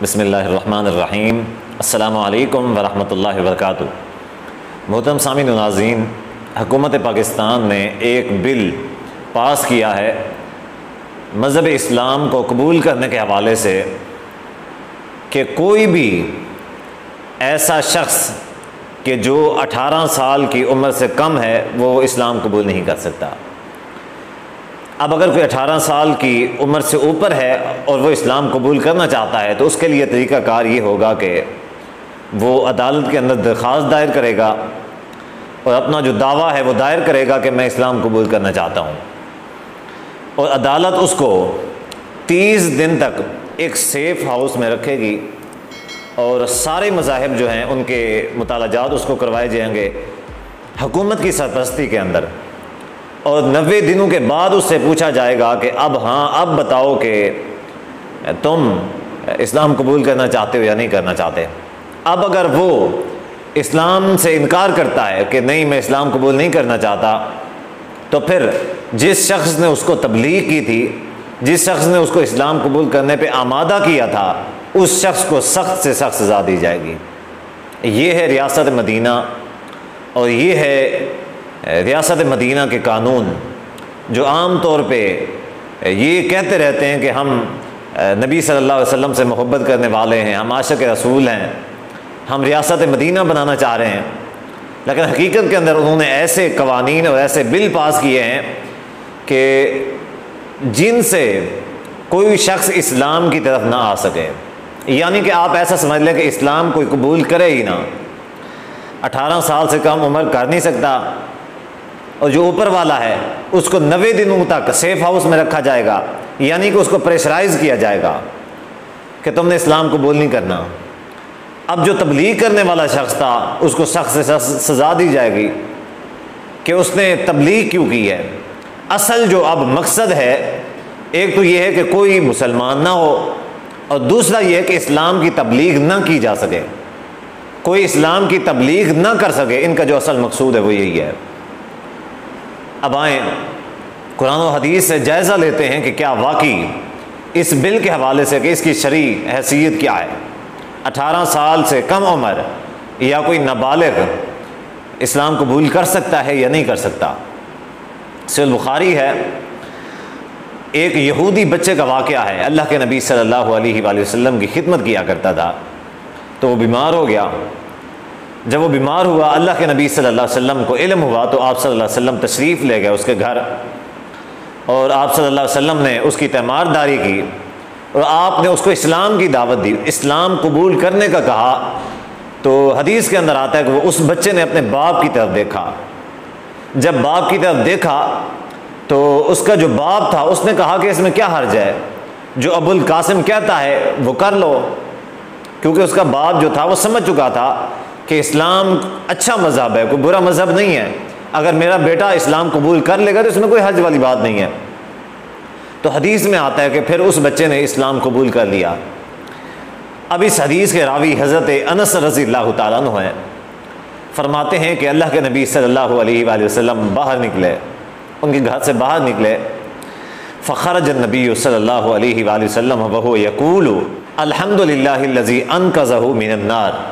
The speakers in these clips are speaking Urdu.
بسم اللہ الرحمن الرحیم۔ السلام علیکم ورحمۃ اللہ وبرکاتہ۔ محترم سامعین و ناظرین، حکومت پاکستان نے ایک بل پاس کیا ہے مذہب اسلام کو قبول کرنے کے حوالے سے کہ کوئی بھی ایسا شخص کہ جو 18 سال کی عمر سے کم ہے وہ اسلام قبول نہیں کر سکتا۔ اب اگر کوئی 18 سال کی عمر سے اوپر ہے اور وہ اسلام قبول کرنا چاہتا ہے تو اس کے لیے طریقہ کار یہ ہوگا کہ وہ عدالت کے اندر درخواست دائر کرے گا اور اپنا جو دعویٰ ہے وہ دائر کرے گا کہ میں اسلام قبول کرنا چاہتا ہوں، اور عدالت اس کو 30 دن تک ایک سیف ہاؤس میں رکھے گی اور سارے مذاہب جو ہیں ان کے مطالعات اس کو کروائے جائیں گے حکومت کی سرپرستی کے اندر، اور 90 دنوں کے بعد اس سے پوچھا جائے گا کہ اب بتاؤ کہ تم اسلام قبول کرنا چاہتے ہو یا نہیں کرنا چاہتے۔ اب اگر وہ اسلام سے انکار کرتا ہے کہ نہیں میں اسلام قبول نہیں کرنا چاہتا، تو پھر جس شخص نے اس کو تبلیغ کی تھی، جس شخص نے اس کو اسلام قبول کرنے پہ آمادہ کیا تھا، اس شخص کو سخت سے سخت سزا دی جائے گی۔ یہ ہے ریاست مدینہ، اور یہ ہے ریاست مدینہ کے قانون، جو عام طور پہ یہ کہتے رہتے ہیں کہ ہم نبی صلی اللہ علیہ وسلم سے محبت کرنے والے ہیں، ہم عاشق رسول ہیں، ہم ریاست مدینہ بنانا چاہ رہے ہیں، لیکن حقیقت کے اندر انہوں نے ایسے قوانین اور ایسے بل پاس کیے ہیں کہ جن سے کوئی شخص اسلام کی طرف نہ آ سکے۔ یعنی کہ آپ ایسا سمجھ لیں کہ اسلام کوئی قبول کرے ہی نہ، 18 سال سے کم عمر کر نہیں سکتا، اور جو اوپر والا ہے اس کو 90 دنوں تک سیف ہاؤس میں رکھا جائے گا، یعنی کہ اس کو پریشرائز کیا جائے گا کہ تم نے اسلام قبول نہیں کرنا۔ اب جو تبلیغ کرنے والا شخص تھا اس کو سخت سے سخت سزا دی جائے گی کہ اس نے تبلیغ کیوں کی ہے۔ اصل جو اب مقصد ہے، ایک تو یہ ہے کہ کوئی مسلمان نہ ہو، اور دوسرا یہ ہے کہ اسلام کی تبلیغ نہ کی جا سکے، کوئی اسلام کی تبلیغ نہ کر سکے۔ ان کا جو اصل مقصود ہے وہ یہی ہے۔ اب آئیں قرآن و حدیث سے جائزہ لیتے ہیں کہ کیا واقعی اس بل کے حوالے سے کہ اس کی شرعی حیثیت کیا ہے، 18 سال سے کم عمر یا کوئی نابالغ اسلام قبول کر سکتا ہے یا نہیں کر سکتا۔ صحیح بخاری ہے، ایک یہودی بچے کا واقعہ ہے، اللہ کے نبی صلی اللہ علیہ وآلہ وسلم کی خدمت کیا کرتا تھا، تو وہ بیمار ہو گیا۔ جب وہ بیمار ہوا، اللہ کے نبی صلی اللہ علیہ وسلم کو علم ہوا، تو آپ صلی اللہ علیہ وسلم تشریف لے گئے اس کے گھر، اور آپ صلی اللہ علیہ وسلم نے اس کی تیمارداری کی، اور آپ نے اس کو اسلام کی دعوت دی، اسلام قبول کرنے کا کہا۔ تو حدیث کے اندر آتا ہے کہ وہ اس بچے نے اپنے باپ کی طرف دیکھا، جب باپ کی طرف دیکھا تو اس کا جو باپ تھا اس نے کہا کہ اس میں کیا حرج ہے، جو ابو القاسم کہتا ہے وہ کر لو، کیونکہ اس کا باپ جو تھا وہ سمجھ چکا تھا کہ اسلام اچھا مذہب ہے، کوئی برا مذہب نہیں ہے، اگر میرا بیٹا اسلام قبول کر لے گا تو اس میں کوئی حرج والی بات نہیں ہے۔ تو حدیث میں آتا ہے کہ پھر اس بچے نے اسلام قبول کر لیا۔ اب اس حدیث کے راوی حضرت انس رضی اللہ تعالیٰ عنہ ہیں، فرماتے ہیں کہ اللہ کے نبی صلی اللہ علیہ وآلہ وسلم باہر نکلے، ان کے گھر سے باہر نکلے، فخرج النبی صلی اللہ علیہ وآلہ وسلم وهو یقول الحمد للہ الذی انقذہ من النار۔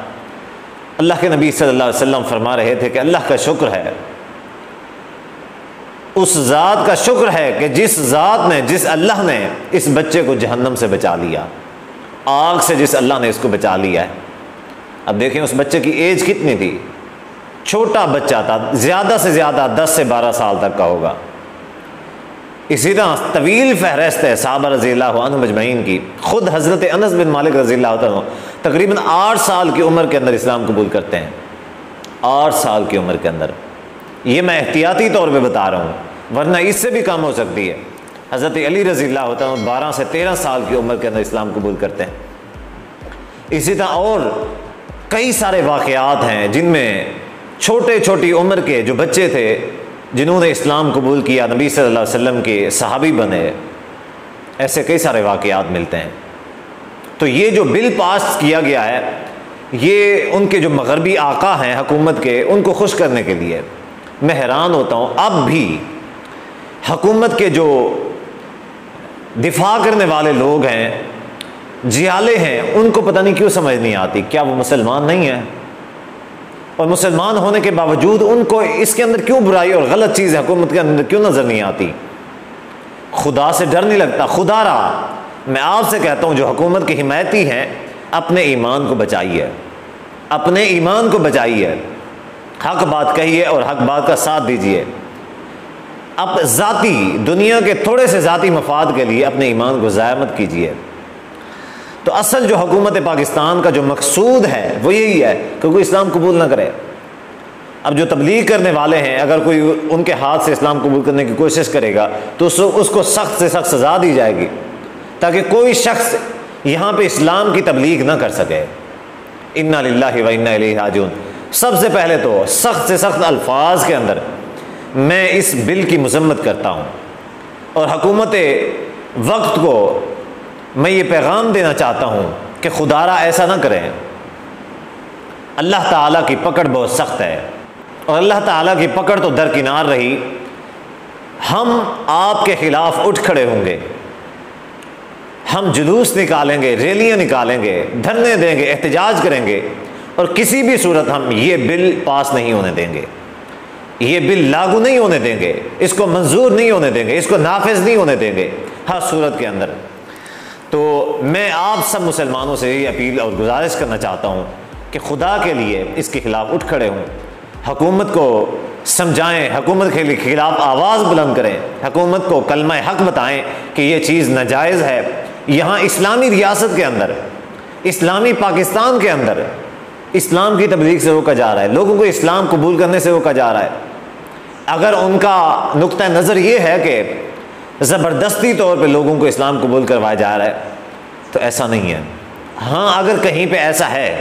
اللہ کے نبی صلی اللہ علیہ وسلم فرما رہے تھے کہ اللہ کا شکر ہے، اس ذات کا شکر ہے کہ جس اللہ نے اس بچے کو جہنم سے بچا لیا، آگ سے جس اللہ نے اس کو بچا لیا ہے۔ اب دیکھیں اس بچے کی ایج کتنی تھی، چھوٹا بچہ تھا، زیادہ سے زیادہ 10 سے 12 سال تک کا ہوگا۔ اسی طرح طویل فہرست ہے صحابہ رضی اللہ عنہ مجمعین کی، خود حضرت انس بن مالک رضی اللہ عنہ تقریباً 8 سال کی عمر کے اندر اسلام قبول کرتے ہیں، 8 سال کی عمر کے اندر۔ یہ میں احتیاطی طور پہ بتا رہا ہوں، ورنہ اس سے بھی کم ہو سکتی ہے۔ حضرت علی رضی اللہ عنہ 12 سے 13 سال کی عمر کے اندر اسلام قبول کرتے ہیں۔ اسی طرح اور کئی سارے واقعات ہیں جن میں چھوٹی عمر کے جو بچے تھے جنہوں نے اسلام قبول کیا، نبی صلی اللہ علیہ وسلم کے صحابی بنے، ایسے کئی سارے واقعات ملتے ہیں۔ تو یہ جو بل پاس کیا گیا ہے یہ ان کے جو مغربی آقا ہیں حکومت کے، ان کو خوش کرنے کے لیے۔ میں حیران ہوتا ہوں اب بھی حکومت کے جو دفاع کرنے والے لوگ ہیں، جہالے ہیں ان کو پتہ نہیں کیوں سمجھ نہیں آتی، کیا وہ مسلمان نہیں ہیں؟ اور مسلمان ہونے کے باوجود ان کو اس کے اندر کیوں برائی اور غلط چیز حکومت کے اندر کیوں نظر نہیں آتی؟ خدا سے ڈر نہیں لگتا؟ خدا رہا میں آپ سے کہتا ہوں جو حکومت کے حمایتی ہیں، اپنے ایمان کو بچائیے، اپنے ایمان کو بچائیے، حق بات کہیے اور حق بات کا ساتھ دیجیے۔ اب ذاتی دنیا کے تھوڑے سے ذاتی مفاد کے لیے اپنے ایمان کو ضائع مت کیجیے۔ تو اصل جو حکومت پاکستان کا جو مقصود ہے وہ یہی ہے کہ کوئی اسلام قبول نہ کرے۔ اب جو تبلیغ کرنے والے ہیں، اگر کوئی ان کے ہاتھ سے اسلام قبول کرنے کی کوشش کرے گا تو اس کو سخت سے سخت سزا دی جائے گی، تاکہ کوئی شخص یہاں پہ اسلام کی تبلیغ نہ کر سکے۔ انا للہ و انا الیہ راجعون۔ سب سے پہلے تو سخت سے سخت الفاظ کے اندر میں اس بل کی مذمت کرتا ہوں، اور حکومت وقت کو میں یہ پیغام دینا چاہتا ہوں کہ خدا را ایسا نہ کریں۔ اللہ تعالیٰ کی پکڑ بہت سخت ہے، اور اللہ تعالیٰ کی پکڑ تو درکنار رہی، ہم آپ کے خلاف اٹھ کھڑے ہوں گے، ہم جلوس نکالیں گے، ریلیاں نکالیں گے، دھرنے دیں گے، احتجاج کریں گے، اور کسی بھی صورت ہم یہ بل پاس نہیں ہونے دیں گے، یہ بل لاگو نہیں ہونے دیں گے، اس کو منظور نہیں ہونے دیں گے، اس کو نافذ نہیں ہونے دیں گے ہر صورت کے اندر۔ تو میں آپ سب مسلمانوں سے یہ اپیل اور گزارش کرنا چاہتا ہوں کہ خدا کے لیے اس کے خلاف اٹھ کھڑے ہوں، حکومت کو سمجھائیں، حکومت کے خلاف آواز بلند کریں، حکومت کو کلمہ حق بتائیں کہ یہ چیز ناجائز ہے۔ یہاں اسلامی ریاست کے اندر، اسلامی پاکستان کے اندر اسلام کی تبلیغ سے روکا جا رہا ہے، لوگوں کو اسلام قبول کرنے سے روکا جا رہا ہے۔ اگر ان کا نقطہ نظر یہ ہے کہ زبردستی طور پہ لوگوں کو اسلام قبول کروایا جا رہا ہے تو ایسا نہیں ہے۔ ہاں اگر کہیں پہ ایسا ہے،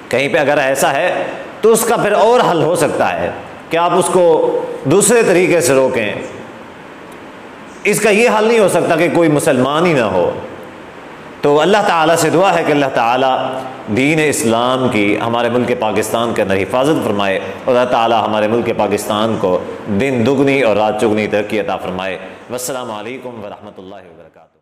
کہیں پہ اگر ایسا ہے تو اس کا پھر اور حل ہو سکتا ہے کہ آپ اس کو دوسرے طریقے سے روکیں۔ اس کا یہ حل نہیں ہو سکتا کہ کوئی مسلمان ہی نہ ہو۔ تو اللہ تعالیٰ سے دعا ہے کہ اللہ تعالیٰ دین اسلام کی ہمارے ملک پاکستان کے اندر حفاظت فرمائے، اور اللہ تعالیٰ ہمارے ملک پاکستان کو دن دگنی اور رات چگنی ترقی عطا فرمائے۔ والسلام علیکم ورحمۃ اللہ وبرکاتہ۔